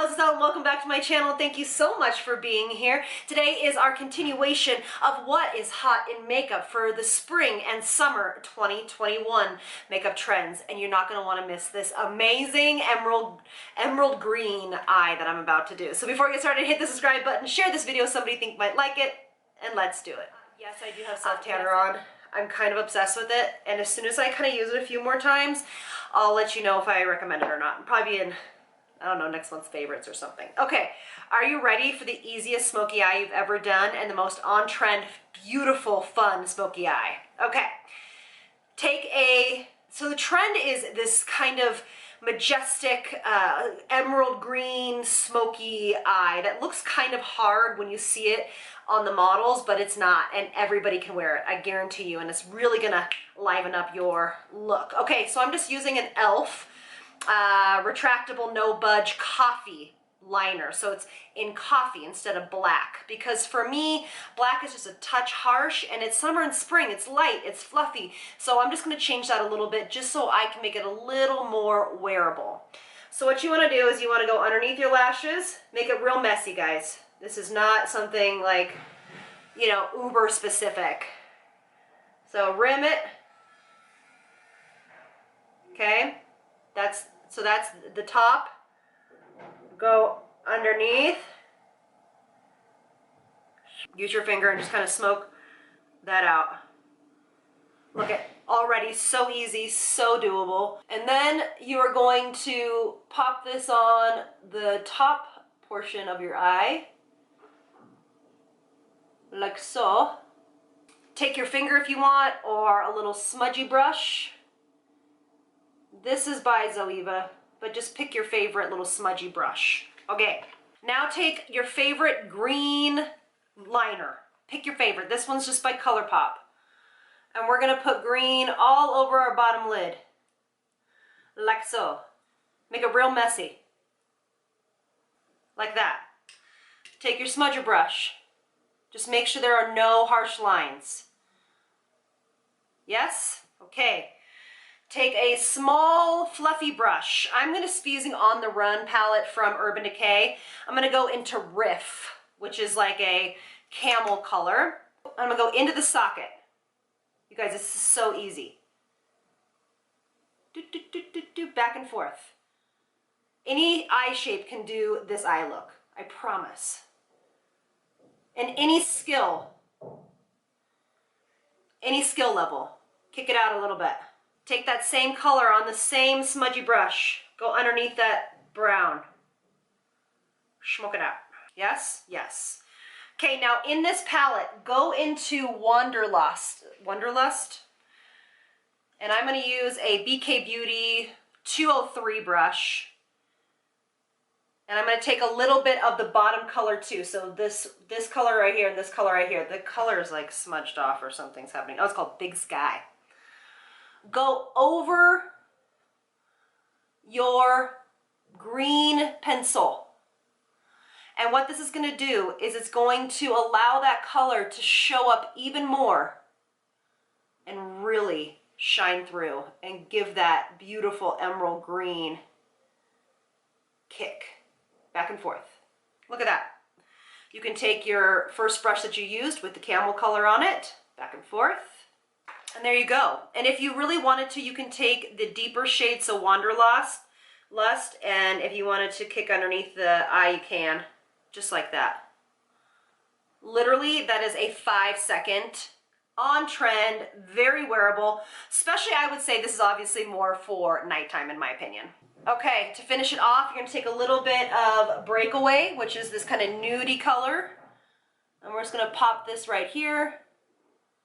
what's up? Welcome back to my channel. Thank you so much for being here. Today is our continuation of what is hot in makeup for the spring and summer 2021 makeup trends. And you're not going to want to miss this amazing emerald green eye that I'm about to do. So before we get started, hit the subscribe button, share this video with somebody you think might like it, and let's do it. Yes, I do have self-tanner on. I'm kind of obsessed with it, and as soon as I kind of use it a few more times, I'll let you know if I recommend it or not. Probably in, I don't know, next month's favorites or something. Okay, are you ready for the easiest smoky eye you've ever done and the most on-trend, beautiful, fun smoky eye? Okay, so the trend is this kind of majestic emerald green smoky eye that looks kind of hard when you see it on the models, but it's not, and everybody can wear it, I guarantee you, and it's really gonna liven up your look. Okay, so I'm just using an Elle retractable no budge coffee liner, so it's in coffee instead of black, because for me black is just a touch harsh, and it's summer and spring, it's light, it's fluffy, so I'm just going to change that a little bit just so I can make it a little more wearable. So what you want to do is you want to go underneath your lashes, make it real messy, guys. This is not something like, you know, uber specific. So rim it. Okay, that's the top. Go underneath. Use your finger and just kind of smoke that out. Look at, already so easy, so doable. And then you are going to pop this on the top portion of your eye, like so. Take your finger if you want, or a little smudgy brush. This is by Zoeva, but just pick your favorite little smudgy brush. Okay, now take your favorite green liner. Pick your favorite. This one's just by ColourPop. And we're gonna put green all over our bottom lid, like so. Make it real messy, like that. Take your smudger brush. Just make sure there are no harsh lines. Yes? Okay. Take a small fluffy brush. I'm going to be using On the Run palette from Urban Decay. I'm going to go into Riff, which is like a camel color. I'm going to go into the socket. You guys, this is so easy. Back and forth. Any eye shape can do this eye look, I promise. And any skill level, kick it out a little bit. Take that same color on the same smudgy brush, go underneath that brown, smoke it out. Yes? Yes. Okay, now in this palette, go into Wanderlust, and I'm going to use a BK Beauty 203 brush. And I'm going to take a little bit of the bottom color too. So this color right here and this color right here. The color is like smudged off or something's happening. Oh, it's called Big Sky. Go over your green pencil. And what this is going to do is it's going to allow that color to show up even more and really shine through and give that beautiful emerald green kick. Back and forth. Look at that. You can take your first brush that you used with the camel color on it, back and forth, and there you go. And if you really wanted to, you can take the deeper shade, so Wanderlust, and if you wanted to kick underneath the eye, you can, just like that. Literally, that is a 5-second, on trend, very wearable, especially I would say this is obviously more for nighttime in my opinion. Okay, to finish it off, you're going to take a little bit of Breakaway, which is this kind of nudie color. And we're just going to pop this right here.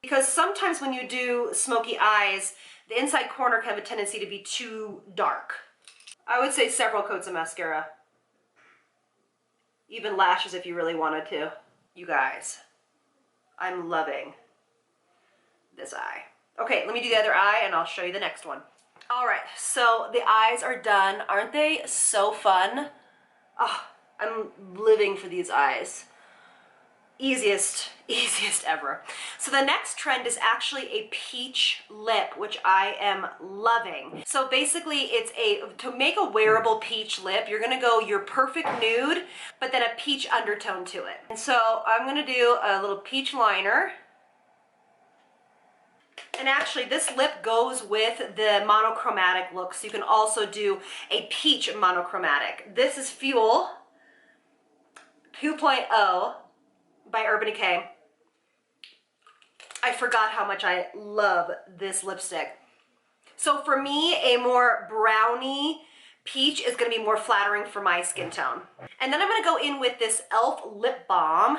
Because sometimes when you do smoky eyes, the inside corner can have a tendency to be too dark. I would say several coats of mascara. Even lashes if you really wanted to. You guys, I'm loving this eye. Okay, let me do the other eye and I'll show you the next one. All right, so the eyes are done. Aren't they so fun? Oh, I'm living for these eyes. Easiest ever. So the next trend is actually a peach lip, which I am loving. So basically to make a wearable peach lip, you're gonna go your perfect nude, but then a peach undertone to it. And so I'm gonna do a little peach liner. And actually this lip goes with the monochromatic look, so you can also do a peach monochromatic. This is Fuel 2.0 by Urban Decay. I forgot how much I love this lipstick. So for me, a more brownie peach is gonna be more flattering for my skin tone. And then I'm gonna go in with this e.l.f. lip balm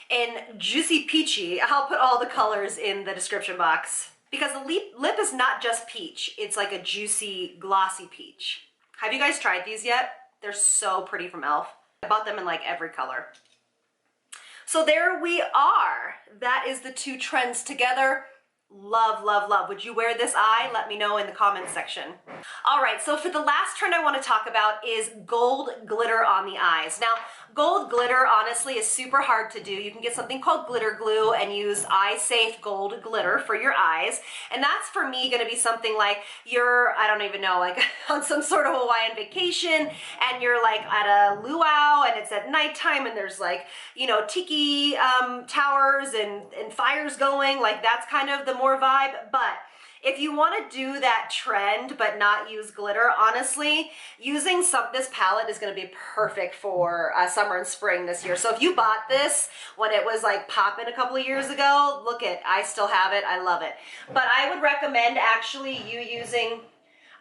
in Juicy Peachy. I'll put all the colors in the description box. Because the lip is not just peach, it's like a juicy, glossy peach. Have you guys tried these yet? They're so pretty from e.l.f. I bought them in like every color. So there we are. That is the two trends together. Love, love, love. Would you wear this eye? Let me know in the comments section. All right, so for the last trend I want to talk about is gold glitter on the eyes. Now, gold glitter honestly is super hard to do. You can get something called glitter glue and use eye safe gold glitter for your eyes. And that's for me gonna be something like you're, I don't even know, like on some sort of Hawaiian vacation and you're like at a luau and it's at nighttime and there's like, you know, tiki towers and fires going. Like that's kind of the more vibe. But if you want to do that trend but not use glitter, honestly, using this palette is going to be perfect for summer and spring this year. So if you bought this when it was like popping a couple of years ago, look it, I still have it. I love it. But I would recommend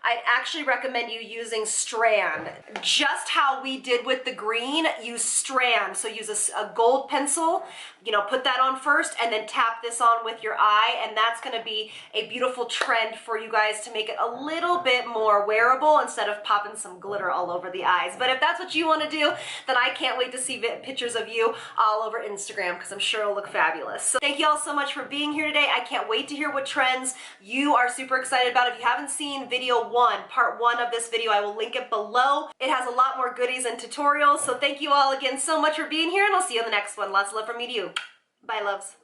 I'd actually recommend you using strand. Just how we did with the green, use strand. So use a gold pencil, you know, put that on first and then tap this on with your eye, and that's gonna be a beautiful trend for you guys to make it a little bit more wearable instead of popping some glitter all over the eyes. But if that's what you wanna do, then I can't wait to see pictures of you all over Instagram because I'm sure it'll look fabulous. So thank you all so much for being here today. I can't wait to hear what trends you are super excited about. If you haven't seen part one of this video, I will link it below. It has a lot more goodies and tutorials. So thank you all again so much for being here, and I'll see you in the next one. Lots of love from me to you. Bye, loves.